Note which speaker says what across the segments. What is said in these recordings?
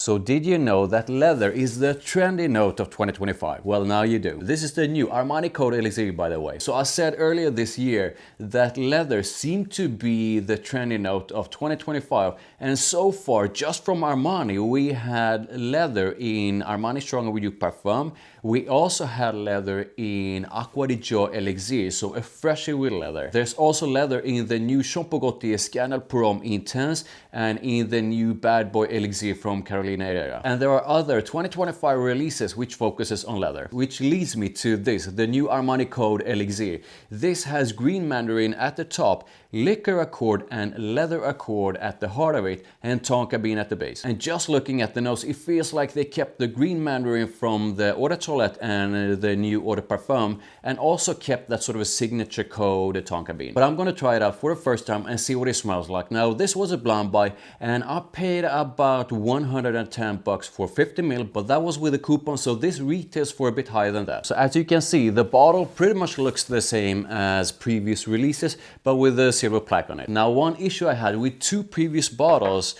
Speaker 1: So did you know that leather is the trendy note of 2025? Well, now you do. This is the new Armani Code Elixir, by the way. So I said earlier this year that leather seemed to be the trendy note of 2025, and so far, just from Armani, we had leather in Armani Strong With You Parfum. We also had leather in Acqua di Gio Elixir, so a fresher with leather. There's also leather in the new Shampoo Gaultier Scandal Pour Homme Intense and in the new Bad Boy Elixir from Carolina Herrera. And there are other 2025 releases which focuses on leather. Which leads me to this, the new Armani Code Elixir. This has green mandarin at the top, liquor accord and leather accord at the heart of it, and tonka bean at the base. And just looking at the nose, it feels like they kept the green mandarin from the Eau de Toilette and the new Eau de Parfum, and also kept that sort of a signature code, the tonka bean. But I'm gonna try it out for the first time and see what it smells like. Now, this was a blind buy, and I paid about 110 bucks for 50 ml, but that was with a coupon, so this retails for a bit higher than that. So as you can see, the bottle pretty much looks the same as previous releases, but with a silver plaque on it. Now, one issue I had with two previous bottles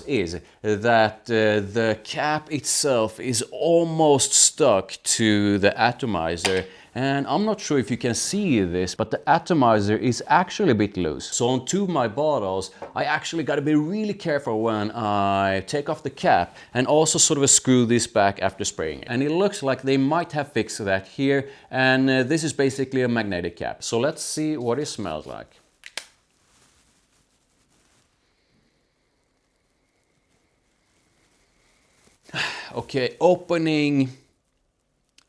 Speaker 1: is that the cap itself is almost stuck to the atomizer, and I'm not sure if you can see this, but the atomizer is actually a bit loose. So on two of my bottles, I actually got to be really careful when I take off the cap and also sort of screw this back after spraying it. And it looks like they might have fixed that here, and this is basically a magnetic cap. So let's see what it smells like. Okay, opening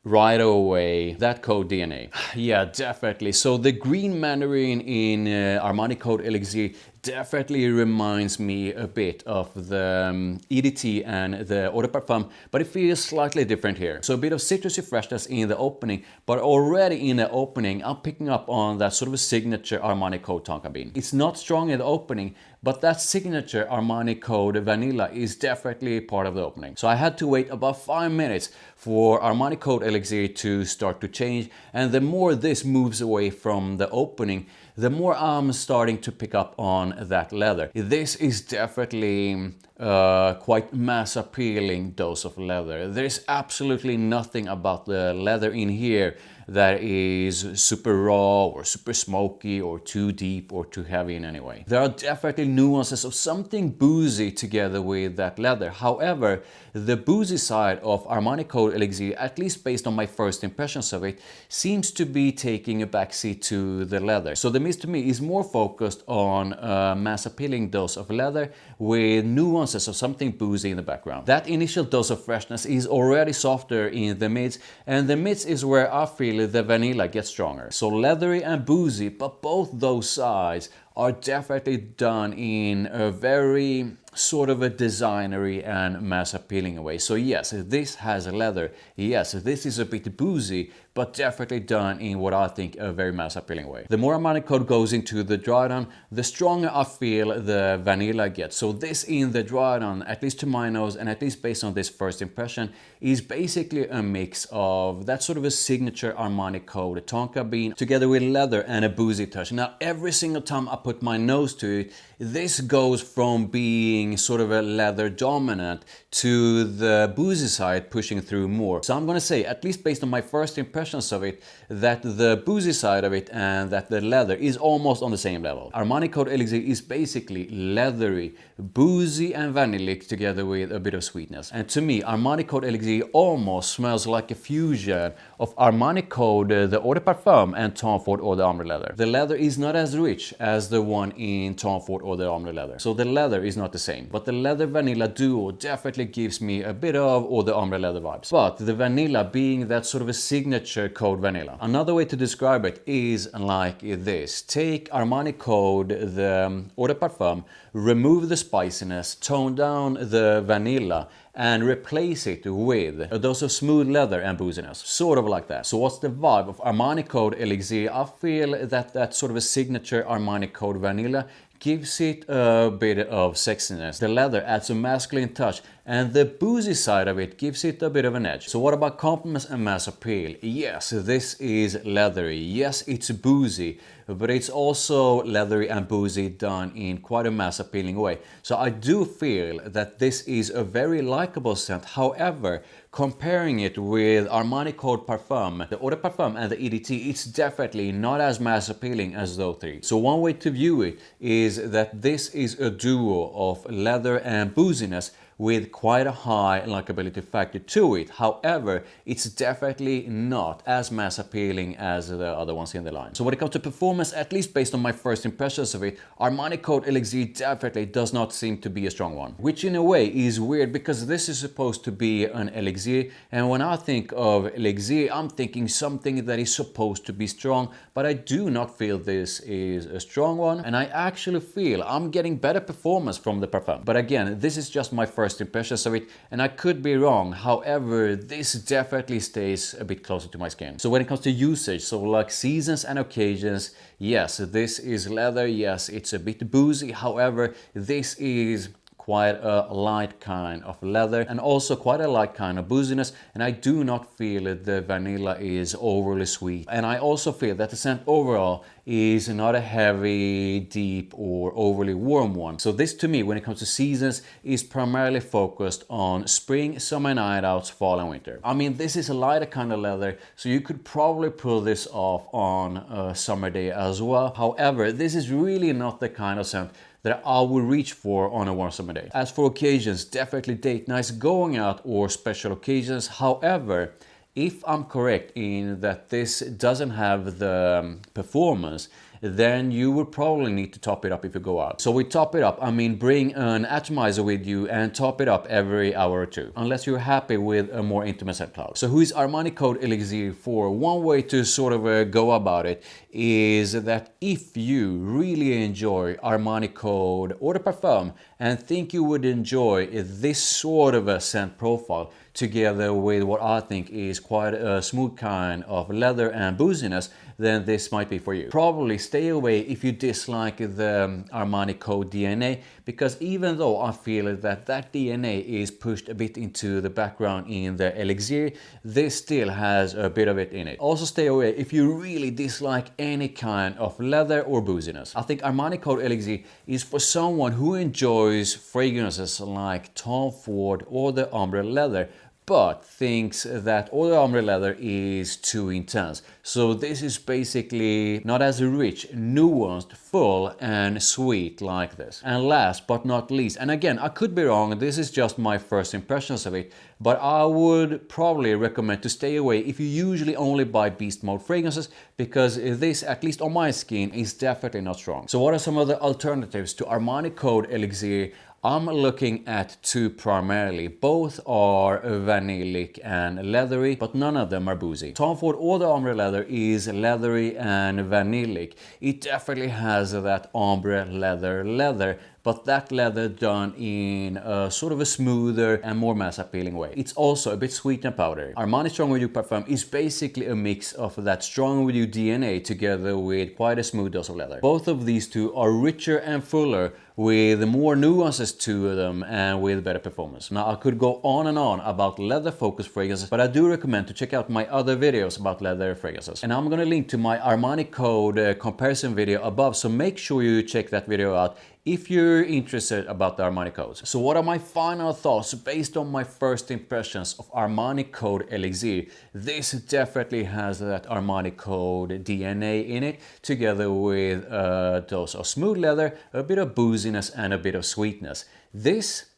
Speaker 1: right away, that code DNA. Yeah, definitely. So the green mandarin in Armani Code Elixir definitely reminds me a bit of the EDT and the Eau de Parfum, but it feels slightly different here. So a bit of citrusy freshness in the opening, but already in the opening, I'm picking up on that sort of a signature Armani Code tonka bean. It's not strong in the opening, but that signature Armani Code vanilla is definitely part of the opening. So I had to wait about 5 minutes for Armani Code Elixir to start to change, and the more this moves away from the opening, the more I'm starting to pick up on that leather. This is definitely quite mass appealing dose of leather. There's absolutely nothing about the leather in here that is super raw or super smoky or too deep or too heavy in any way. There are definitely nuances of something boozy together with that leather. However, the boozy side of Armani Code Elixir, at least based on my first impressions of it, seems to be taking a backseat to the leather. So the mist to me is more focused on a mass appealing dose of leather with nuances of something boozy in the background. That initial dose of freshness is already softer in the mids, and the mids is where I feel the vanilla gets stronger. So leathery and boozy, but both those sides are definitely done in a very sort of a designery and mass appealing way. So yes, this has leather. Yes, this is a bit boozy, but definitely done in what I think a very mass appealing way. The more Armani Code goes into the dry down, the stronger I feel the vanilla gets. So this in the dry down, at least to my nose and at least based on this first impression, is basically a mix of that sort of a signature Armani Code tonka bean together with leather and a boozy touch. Now every single time I put my nose to it, this goes from being sort of a leather dominant to the boozy side pushing through more. So I'm gonna say, at least based on my first impressions of it, that the boozy side of it and that the leather is almost on the same level. Armani Code Elixir is basically leathery, boozy and vanillic together with a bit of sweetness. And to me, Armani Code Elixir almost smells like a fusion of Armani Code, the Eau de Parfum, and Tom Ford Eau d'Ambre leather. The leather is not as rich as the one in Tom Ford Eau d'Ambre leather. So the leather is not the same. But the leather vanilla duo definitely gives me a bit of Eau d'Ambre leather vibes. But the vanilla being that sort of a signature Code vanilla. Another way to describe it is like this. Take Armani Code, the Eau de Parfum, remove the spiciness, tone down the vanilla, and replace it with a dose of smooth leather and booziness. Sort of like that. So what's the vibe of Armani Code Elixir? I feel that sort of a signature Armani Code vanilla gives it a bit of sexiness. The leather adds a masculine touch and the boozy side of it gives it a bit of an edge. So what about compliments and mass appeal? Yes, this is leathery. Yes, it's boozy, but it's also leathery and boozy done in quite a mass appealing way. So I do feel that this is a very likable scent. However, comparing it with Armani Code Parfum, the Eau de Parfum and the EDT, it's definitely not as mass appealing as those three. So one way to view it is that this is a duo of leather and booziness with quite a high likability factor to it. However, it's definitely not as mass appealing as the other ones in the line. So when it comes to performance, at least based on my first impressions of it, Armani Code Elixir definitely does not seem to be a strong one. Which in a way is weird because this is supposed to be an elixir, and when I think of elixir, I'm thinking something that is supposed to be strong, but I do not feel this is a strong one, and I actually feel I'm getting better performance from the parfum. But again, this is just my first impressions of it, and I could be wrong. However, this definitely stays a bit closer to my skin. So when it comes to usage, so like seasons and occasions, yes, this is leather. Yes, it's a bit boozy. However, this is quite a light kind of leather and also quite a light kind of booziness, and I do not feel that the vanilla is overly sweet, and I also feel that the scent overall is not a heavy, deep or overly warm one. So this to me, when it comes to seasons, is primarily focused on spring, summer night outs, fall and winter. I mean, this is a lighter kind of leather, so you could probably pull this off on a summer day as well. However, this is really not the kind of scent that I would reach for on a warm summer day. As for occasions, definitely date nights, going out or special occasions. However, if I'm correct in that this doesn't have the performance, then you would probably need to top it up if you go out. So with top it up, I mean bring an atomizer with you and top it up every hour or two, unless you're happy with a more intimate scent cloud. So who is Armani Code Elixir for? One way to sort of go about it is that if you really enjoy Armani Code Eau de Parfum and think you would enjoy this sort of a scent profile together with what I think is quite a smooth kind of leather and booziness, then this might be for you. Probably stay away if you dislike the Armani Code DNA, because even though I feel that DNA is pushed a bit into the background in the Elixir, this still has a bit of it in it. Also stay away if you really dislike any kind of leather or booziness. I think Armani Code Elixir is for someone who enjoys fragrances like Tom Ford or the Ombre Leather, but thinks that Eau de Ombre Leather is too intense. So this is basically not as rich, nuanced, full and sweet like this. And last but not least, and again, I could be wrong, this is just my first impressions of it, but I would probably recommend to stay away if you usually only buy beast mode fragrances, because this, at least on my skin, is definitely not strong. So what are some other alternatives to Armani Code Elixir? I'm looking at two primarily. Both are vanillic and leathery, but none of them are boozy. Tom Ford Eau de Ombre Leather is leathery and vanillic. It definitely has that ombre leather, but that leather done in a sort of a smoother and more mass appealing way. It's also a bit sweet and powdery. Armani Strong With You Parfum is basically a mix of that Strong With You DNA together with quite a smooth dose of leather. Both of these two are richer and fuller, with more nuances to them and with better performance. Now I could go on and on about leather focused fragrances, but I do recommend to check out my other videos about leather fragrances. And I'm gonna link to my Armani Code comparison video above, so make sure you check that video out if you're interested about the Armani codes. So what are my final thoughts based on my first impressions of Armani Code Elixir? This definitely has that Armani Code DNA in it, together with a dose of smooth leather, a bit of booziness and a bit of sweetness. This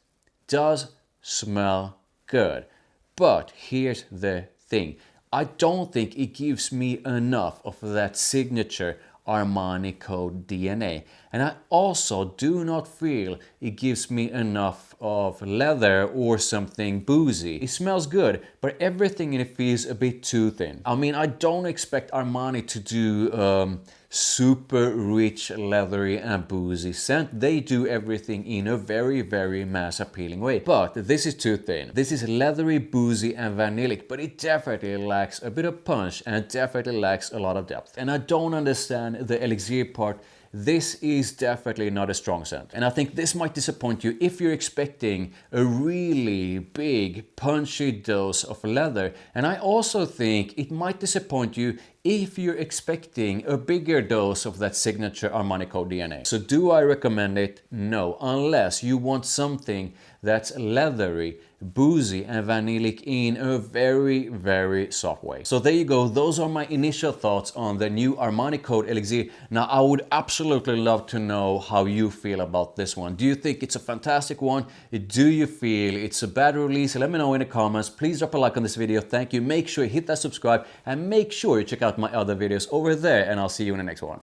Speaker 1: does smell good, but here's the thing. I don't think it gives me enough of that signature Armani Code DNA, and I also do not feel it gives me enough of leather or something boozy. It smells good, but everything in it feels a bit too thin. I mean, I don't expect Armani to do super rich, leathery and boozy scent. They do everything in a very, very mass appealing way, but this is too thin. This is leathery, boozy and vanillic, but it definitely lacks a bit of punch and definitely lacks a lot of depth. And I don't understand the Elixir part this is definitely not a strong scent. And I think this might disappoint you if you're expecting a really big punchy dose of leather. And I also think it might disappoint you if you're expecting a bigger dose of that signature Armani Code DNA. So do I recommend it? No, unless you want something that's leathery, boozy and vanillic in a very, very soft way. So there you go. Those are my initial thoughts on the new Armani Code Elixir. Now I would absolutely love to know how you feel about this one. Do you think it's a fantastic one? Do you feel it's a bad release? Let me know in the comments. Please drop a like on this video. Thank you. Make sure you hit that subscribe and make sure you check out my other videos over there, and I'll see you in the next one.